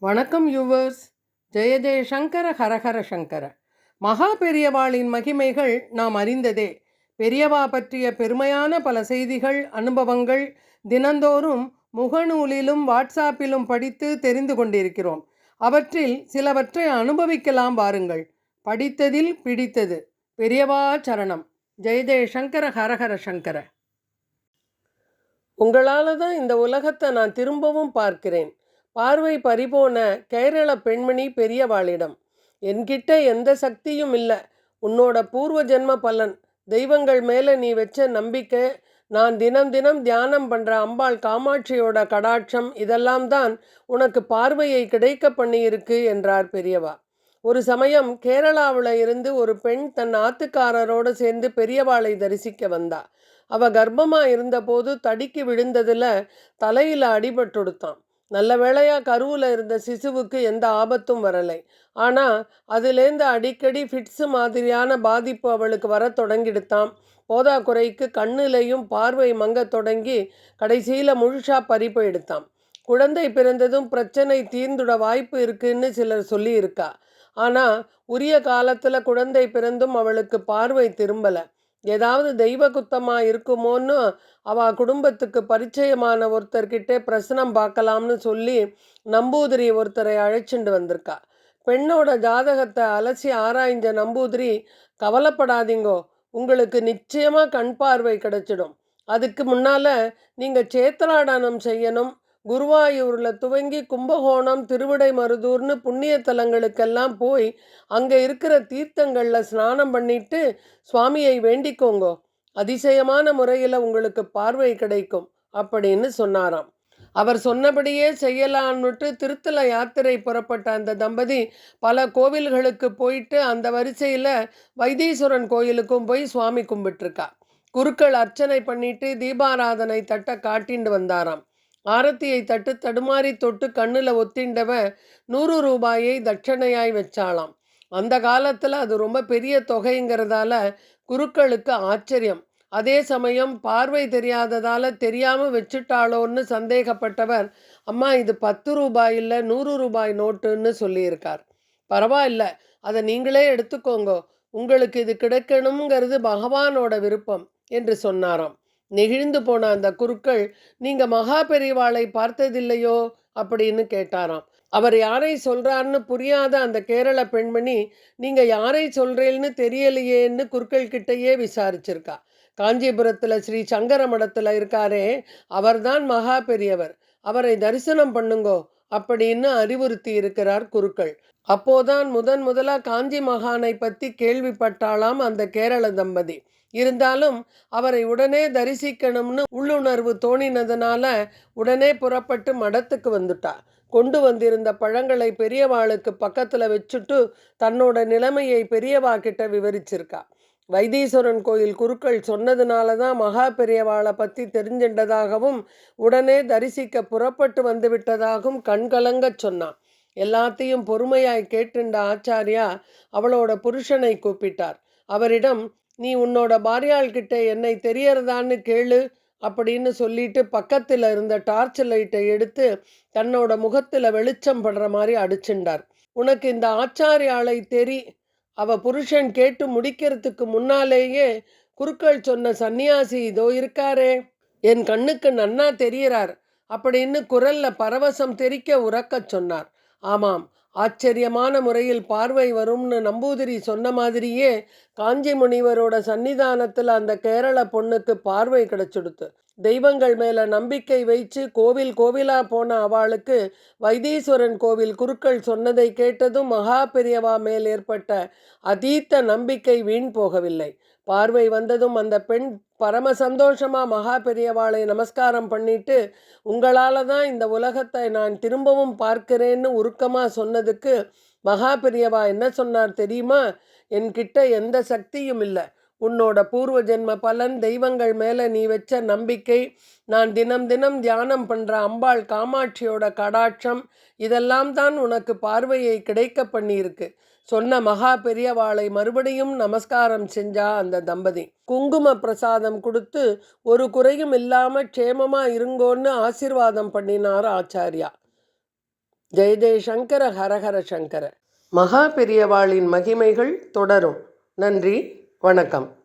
வணக்கம் யூவர்ஸ். ஜெய ஜெய சங்கர ஹரஹர சங்கர. மகா பெரியவாளின் மகிமைகள் நாம் அறிந்ததே. பெரியவா பற்றிய பெருமையான பல செய்திகள், அனுபவங்கள் தினந்தோறும் முகநூலிலும் வாட்ஸ்ஆப்பிலும் படித்து தெரிந்து கொண்டிருக்கிறோம். அவற்றில் சிலவற்றை அனுபவிக்கலாம் வாருங்கள். படித்ததில் பிடித்தது. பெரியவா சரணம். ஜெய ஜெய சங்கர ஹரஹர சங்கர. உங்களால் தான் இந்த உலகத்தை நான் திரும்பவும் பார்க்கிறேன். பார்வை பறிபோன கேரள பெண்மணி பெரியவாளிடம், என்கிட்ட எந்த சக்தியும் இல்லை, உன்னோட பூர்வ ஜென்ம பலன், தெய்வங்கள் மேலே நீ வச்ச நம்பிக்கை, நான் தினம் தினம் தியானம் பண்ணுற அம்பாள் காமாட்சியோட கடாட்சம், இதெல்லாம் தான் உனக்கு பார்வையை கிடைக்க பண்ணியிருக்கு என்றார் பெரியவா. ஒரு சமயம் கேரளாவில் இருந்து ஒரு பெண் தன் ஆத்துக்காரரோடு சேர்ந்து பெரியவாளை தரிசிக்க வந்தா. அவள் கர்ப்பமாக இருந்தபோது தடிக்கு விழுந்ததில் தலையில் அடிபட்டுடுத்தான். நல்ல வேளையாக கருவில் இருந்த சிசுவுக்கு எந்த ஆபத்தும் வரலை. ஆனால் அதுலேருந்து அடிக்கடி ஃபிட்ஸு மாதிரியான பாதிப்பு அவளுக்கு வர தொடங்கிடுத்தான். போதாக்குறைக்கு கண்ணிலையும் பார்வை மங்க தொடங்கி கடைசியில் முழுஷா பறிப்பு எடுத்தான். குழந்தை பிறந்ததும் பிரச்சனை தீர்ந்துட வாய்ப்பு இருக்குன்னு சிலர் சொல்லியிருக்கா. ஆனால் உரிய காலத்தில் குழந்தை பிறந்தும் அவளுக்கு பார்வை திரும்பலை. ஏதாவது தெய்வ குத்தமாக இருக்குமோன்னு அவள் குடும்பத்துக்கு பரிச்சயமான ஒருத்தர்கிட்ட பிரசனம் பார்க்கலாம்னு சொல்லி நம்பூதிரி ஒருத்தரை அழைச்சிட்டு வந்திருக்கா. பெண்ணோட ஜாதகத்தை அலசி ஆராய்ஞ்ச நம்பூதிரி, கவலைப்படாதீங்கோ, உங்களுக்கு நிச்சயமாக கண் பார்வை கிடைச்சிடும். அதுக்கு முன்னால் நீங்கள் சேத்திராடனம் செய்யணும். குருவாயூரில் துவங்கி கும்பகோணம், திருவிடைமருதூர்னு புண்ணிய தலங்களுக்கெல்லாம் போய் அங்கே இருக்கிற தீர்த்தங்களில் ஸ்நானம் பண்ணிட்டு சுவாமியை வேண்டிக்கோங்கோ, அதிசயமான முறையில் உங்களுக்கு பார்வை கிடைக்கும் அப்படின்னு சொன்னாராம். அவர் சொன்னபடியே செய்யலான்னுட்டு திருத்தல யாத்திரை புறப்பட்ட அந்த தம்பதி பல கோவில்களுக்கு போயிட்டு அந்த வரிசையில் வைத்தீஸ்வரன் கோயிலுக்கும் போய் சுவாமி கும்பிட்டுருக்கா. குருக்கள் அர்ச்சனை பண்ணிட்டு தீபாராதனை தட்டை காட்டிண்டு வந்தாராம். ஆரத்தியை தட்டு தடுமாறி தொட்டு கண்ணில் ஒத்திண்டவன் 100 ரூபாயை தட்சணையாய் வச்சாளாம். அந்த காலத்தில் அது ரொம்ப பெரிய தொகைங்கிறதால குருக்களுக்கு ஆச்சரியம். அதே சமயம் பார்வை தெரியாததால் தெரியாமல் வச்சுட்டாளோன்னு சந்தேகப்பட்டவர், அம்மா இது 10 ரூபாய் இல்லை 100 ரூபாய் நோட்டுன்னு சொல்லியிருக்கார். பரவாயில்ல, அதை நீங்களே எடுத்துக்கோங்க, உங்களுக்கு இது கிடைக்கணுங்கிறது பகவானோட விருப்பம் என்று சொன்னாராம். நெகிழ்ந்து போன அந்த குருக்கள், நீங்கள் மகா பெரியவாளை பார்த்ததில்லையோ அப்படின்னு கேட்டாராம். அவர் யாரை சொல்கிறார்னு புரியாத அந்த கேரள பெண்மணி, நீங்கள் யாரை சொல்கிறேன்னு தெரியலையேன்னு குருக்கள் கிட்டையே விசாரிச்சிருக்கா. காஞ்சிபுரத்தில் ஸ்ரீ சங்கர மடத்தில் இருக்காரே, அவர்தான் மகா பெரியவர், அவரை தரிசனம் பண்ணுங்கோ அப்படின்னு அறிவுறுத்தி இருக்கிறார் குருக்கள். அப்போதான் முதலாக காஞ்சி மகானை பற்றி கேள்விப்பட்டாலாம் அந்த கேரள தம்பதி. இருந்தாலும் அவரை உடனே தரிசிக்கணும்னு உள்ளுணர்வு தோணினதுனால உடனே புறப்பட்டு மடத்துக்கு வந்துட்டா. கொண்டு வந்திருந்த பழங்களை பெரியவாளுக்கு பக்கத்தில் வச்சுட்டு தன்னோட நிலைமையை பெரியவா கிட்ட விவரிச்சிருக்கா. வைத்தீஸ்வரன் கோயில் குருக்கள் சொன்னதுனால தான் மகா பெரியவாளை பற்றி தெரிஞ்சின்றதாகவும் உடனே தரிசிக்க புறப்பட்டு வந்து விட்டதாகவும் கண்கலங்க சொன்னான். எல்லாத்தையும் பொறுமையாய் கேட்டுண்ட ஆச்சாரியா அவளோட புருஷனை கூப்பிட்டார். அவரிடம், நீ உன்னோட பாரியாள்கிட்ட என்னை தெரியறதான்னு கேளு அப்படின்னு சொல்லிட்டு பக்கத்தில் இருந்த டார்ச் லைட்டை எடுத்து தன்னோட முகத்தில் வெளிச்சம் படுற மாதிரி அடிச்சுண்டார். உனக்கு இந்த ஆச்சாரியாளை அவ புருஷன் கேட்டு முடிக்கிறதுக்கு முன்னாலேயே குருக்கள் சொன்ன சன்னியாசி இதோ இருக்காரே, என் கண்ணுக்கு நன்னா தெரியறார் அப்படின்னு குரல்ல பரவசம் தெரிக்க உறக்கச் சொன்னார். ஆமாம், ஆச்சரியமான முறையில் பார்வை வரும்னு நம்பூதிரி சொன்ன மாதிரியே காஞ்சி முனிவரோட சன்னிதானத்தில் அந்த கேரள பொண்ணுக்கு பார்வை கிடைச்சுடுத்து. தெய்வங்கள் மேலே நம்பிக்கை வைத்து கோவில் கோவிலாக போன அவளுக்கு வைத்தீஸ்வரன் கோவில் குருக்கள் சொன்னதை கேட்டதும் மகா பெரியவா மேல் ஏற்பட்ட அதீத்த நம்பிக்கை வீண் போகவில்லை. பார்வை வந்ததும் அந்த பெண் பரம சந்தோஷமாக மகா பெரியவாளை நமஸ்காரம் பண்ணிட்டு, உங்களால் தான் இந்த உலகத்தை நான் திரும்பவும் பார்க்கிறேன்னு உருக்கமாக சொன்னதுக்கு மகா பெரியவா என்ன சொன்னார் தெரியுமா? என்கிட்ட எந்த சக்தியும் இல்லை, உன்னோட பூர்வ ஜென்ம பலன், தெய்வங்கள் மேலே நீ வச்ச நம்பிக்கை, நான் தினம் தினம் தியானம் பண்ணுற அம்பாள் காமாட்சியோட கடாட்சம், இதெல்லாம் தான் உனக்கு பார்வையை கிடைக்க பண்ணியிருக்கு சொன்ன மகா பெரியவாளை மறுபடியும் நமஸ்காரம் செஞ்சா அந்த தம்பதி. குங்கும பிரசாதம் கொடுத்து ஒரு குறையும் இல்லாமல் க்ஷேமமாக இருங்கோன்னு ஆசீர்வாதம் பண்ணினார் ஆச்சாரியா. ஜெய ஜெயசங்கர ஹரஹர சங்கர. மகா பெரியவாளின் மகிமைகள் தொடரும். நன்றி, வணக்கம்.